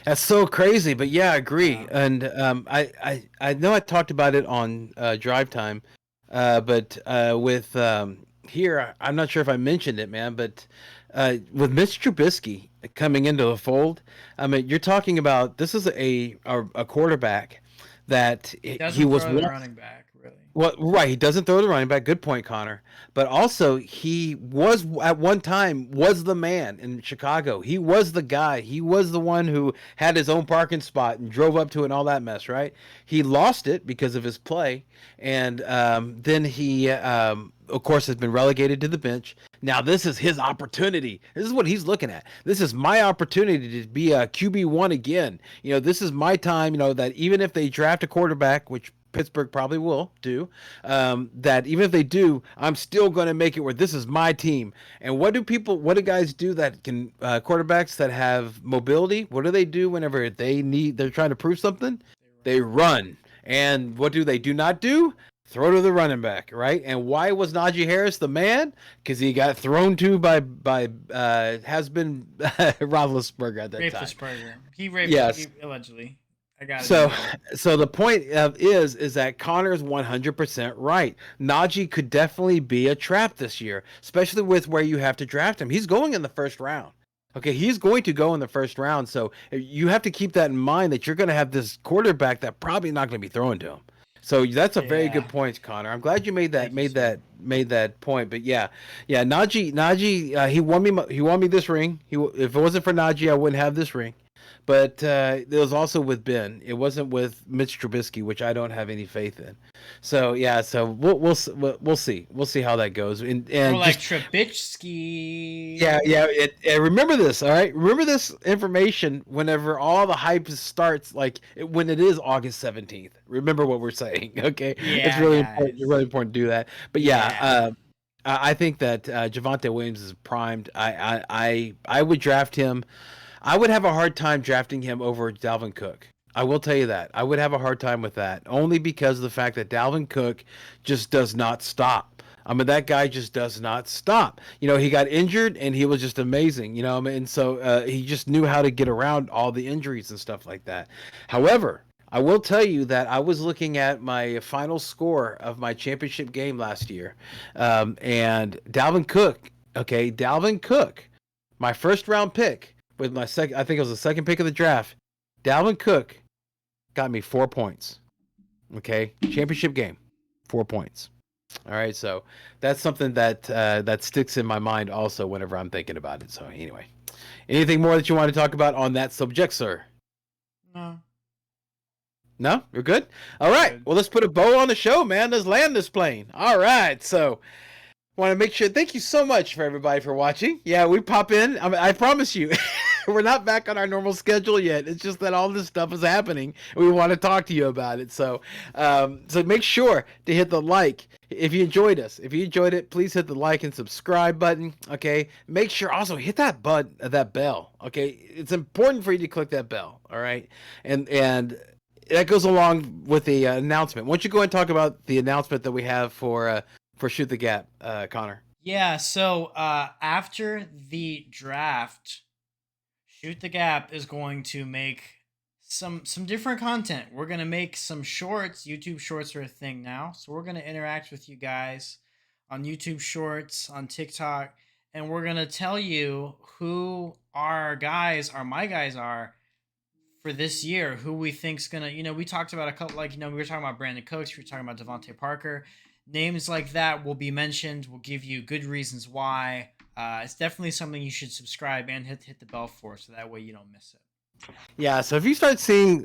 that's so crazy, but yeah, I agree. Yeah. And I know I talked about it on Drive Time, but with here, I'm not sure if I mentioned it, man, but with Mitch Trubisky coming into the fold, I mean, you're talking about this is a quarterback that He he doesn't was throw the one. running back, really. Well, right, he doesn't throw the running back. Good point, Connor. But also, he was at one time was the man in Chicago. He was the guy. He was the one who had his own parking spot and drove up to it and all that mess. Right? He lost it because of his play, and then he, of course, has been relegated to the bench. Now this is his opportunity. This is what he's looking at. This is my opportunity to be a QB1 again. This is my time. That even if they draft a quarterback, which Pittsburgh probably will do, that even if they do, I'm still going to make it where this is my team. And what do guys do that can, quarterbacks that have mobility, what do they do whenever they're trying to prove something? They run. And what do they do not do? Throw to the running back, right? And why was Najee Harris the man? Because he got thrown to by has been Roethlisberger at that Raped time. Asperger. He raped Yes. allegedly. I got it. So the point is that Connor's 100% right. Najee could definitely be a trap this year, especially with where you have to draft him. He's going in the first round. Okay, he's going to go in the first round. So you have to keep that in mind that you're going to have this quarterback that probably not going to be throwing to him. So that's a very Yeah. good point, Connor. I'm glad you made that Thank you, sir. made that point. But yeah, Najee, he won me this ring. If it wasn't for Najee, I wouldn't have this ring. But it was also with Ben. It wasn't with Mitch Trubisky, which I don't have any faith in. So yeah, so we'll see. We'll see how that goes. And More like just Trubisky. yeah. Remember this, all right? Remember this information whenever all the hype starts, like when it is August 17th. Remember what we're saying, okay? It's Yeah, really guys. important. It's really important to do that. But Yeah. I think that Javonte Williams is primed. I would draft him. I would have a hard time drafting him over Dalvin Cook. I will tell you that. I would have a hard time with that, only because of the fact that Dalvin Cook just does not stop. I mean, that guy just does not stop. He got injured and he was just amazing, and so he just knew how to get around all the injuries and stuff like that. However, I will tell you that I was looking at my final score of my championship game last year, and Dalvin Cook, my first round pick with my second, I think it was the second pick of the draft. Dalvin Cook got me 4 points. Okay, championship game, 4 points. All right, so that's something that sticks in my mind also whenever I'm thinking about it. So anyway, anything more that you want to talk about on that subject, sir? No. No, you're good. All right, Good. well, let's put a bow on the show, man. Let's land this plane. All right, so want to make sure. Thank you so much for everybody for watching. Yeah, we pop in. I promise you, we're not back on our normal schedule yet. It's just that all this stuff is happening, and we want to talk to you about it. So, so make sure to hit the like if you enjoyed us. If you enjoyed it, please hit the like and subscribe button. Okay. Make sure also hit that that bell. Okay, it's important for you to click that bell. All right, and that goes along with the announcement. Why don't you go and talk about the announcement that we have for Shoot the Gap, Connor? Yeah, so after the draft, Shoot the Gap is going to make some different content. We're gonna make some shorts. YouTube shorts are a thing now, so we're gonna interact with you guys on YouTube Shorts, on TikTok, and we're gonna tell you who my guys are for this year. Who we think's gonna, we talked about a couple, like we were talking about Brandon Cooks, we were talking about Devonta Parker. Names like that will be mentioned. We'll give you good reasons why. It's definitely something you should subscribe and hit the bell for, so that way you don't miss it. Yeah, so if you start seeing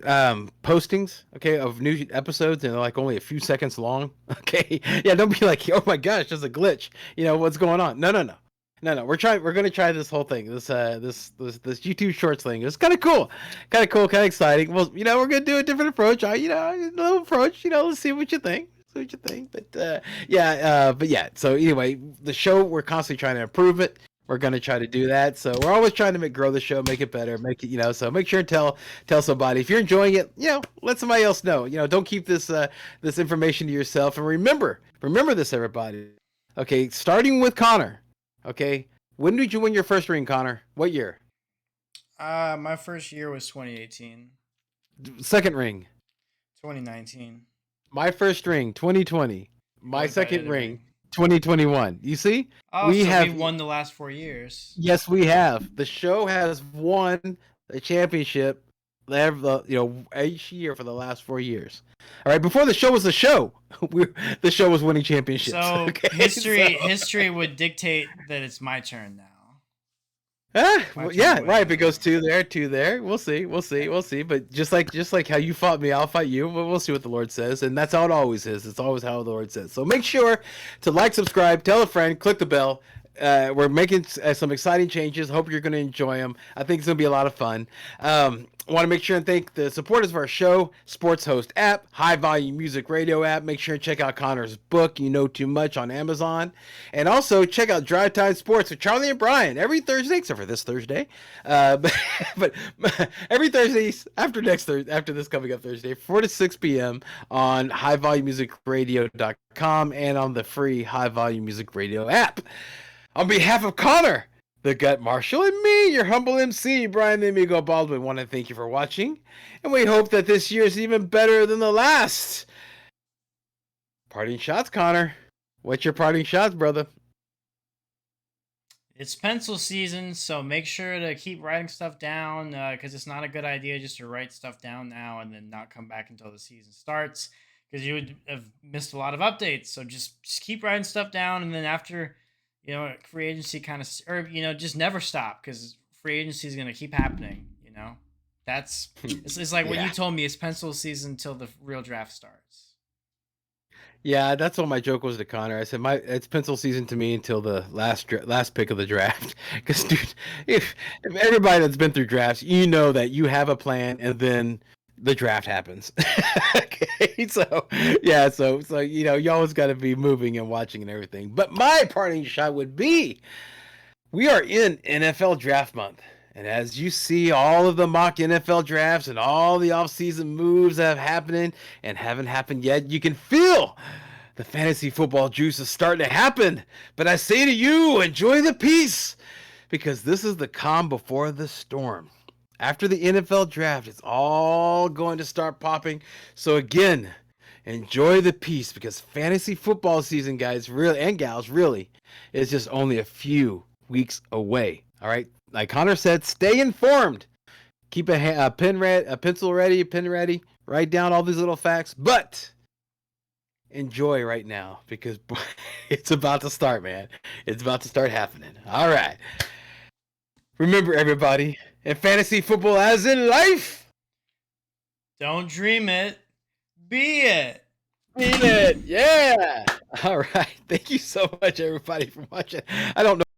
postings, okay, of new episodes and they're like only a few seconds long, okay, yeah, don't be like, oh my gosh, there's a glitch. What's going on? No. No, we're gonna try this whole thing. This YouTube Shorts thing. It's kind of cool, kind of exciting. Well, we're gonna do a different approach. A little approach. Let's see what you think. See what you think. But yeah. So anyway, the show, we're constantly trying to improve it. We're gonna try to do that. So we're always trying to grow the show, make it better, make it. So make sure and tell somebody if you're enjoying it. Let somebody else know. Don't keep this information to yourself. And remember this, everybody. Okay, starting with Connor. Okay, when did you win your first ring, Connor? What year? My first year was 2018. Second ring. 2019. My first ring, 2020. My second ring, ring, 2021. You see? Oh, we won the last 4 years. Yes, we have. The show has won the championship each year for the last 4 years. All right, before the show was a show, the show was winning championships. So okay? history would dictate that it's my turn now. Yeah, right. If it goes two there, we'll see. But just like how you fought me, I'll fight you. But we'll see what the Lord says, and that's how it always is. It's always how the Lord says. So make sure to like, subscribe, tell a friend, click the bell. We're making some exciting changes. Hope you're going to enjoy them. I think it's going to be a lot of fun. Want to make sure and thank the supporters of our show, Sports Host app, High Volume Music Radio app. Make sure and check out Connor's book, You Know Too Much, on Amazon. And also check out Drive Time Sports with Charlie and Brian every Thursday, except for this Thursday. But every Thursday after this coming up Thursday, 4 to 6 p.m. on highvolumemusicradio.com and on the free High Volume Music Radio app. On behalf of Connor, the Gut Marshall, and me, your humble MC, Brian the Amigo Baldwin, want to thank you for watching, and we hope that this year is even better than the last. Parting shots, Connor. What's your parting shots, brother? It's pencil season, so make sure to keep writing stuff down, because it's not a good idea just to write stuff down now and then not come back until the season starts, because you would have missed a lot of updates. So just keep writing stuff down, and then after free agency just never stop, because free agency is going to keep happening. It's like what you told me. It's pencil season until the real draft starts. Yeah, that's what my joke was to Connor. I said it's pencil season to me until the last pick of the draft. Because, dude, if everybody that's been through drafts, that you have a plan and then the draft happens. Okay, so you always got to be moving and watching and everything. But my parting shot would be, we are in NFL draft month, and as you see all of the mock NFL drafts and all the offseason moves that have happening and haven't happened yet, you can feel the fantasy football juice is starting to happen. But I say to you, enjoy the peace, because this is the calm before the storm. After the NFL draft, it's all going to start popping. So again, enjoy the peace, because fantasy football season, guys, really, and gals, really, is just only a few weeks away. All right, like Connor said, stay informed. Keep a pencil ready, a pen ready. Write down all these little facts, but enjoy right now, because it's about to start, man. It's about to start happening. All right. Remember, everybody, in fantasy football, as in life, don't dream it, be it. Be it. Yeah. All right. Thank you so much, everybody, for watching. I don't know.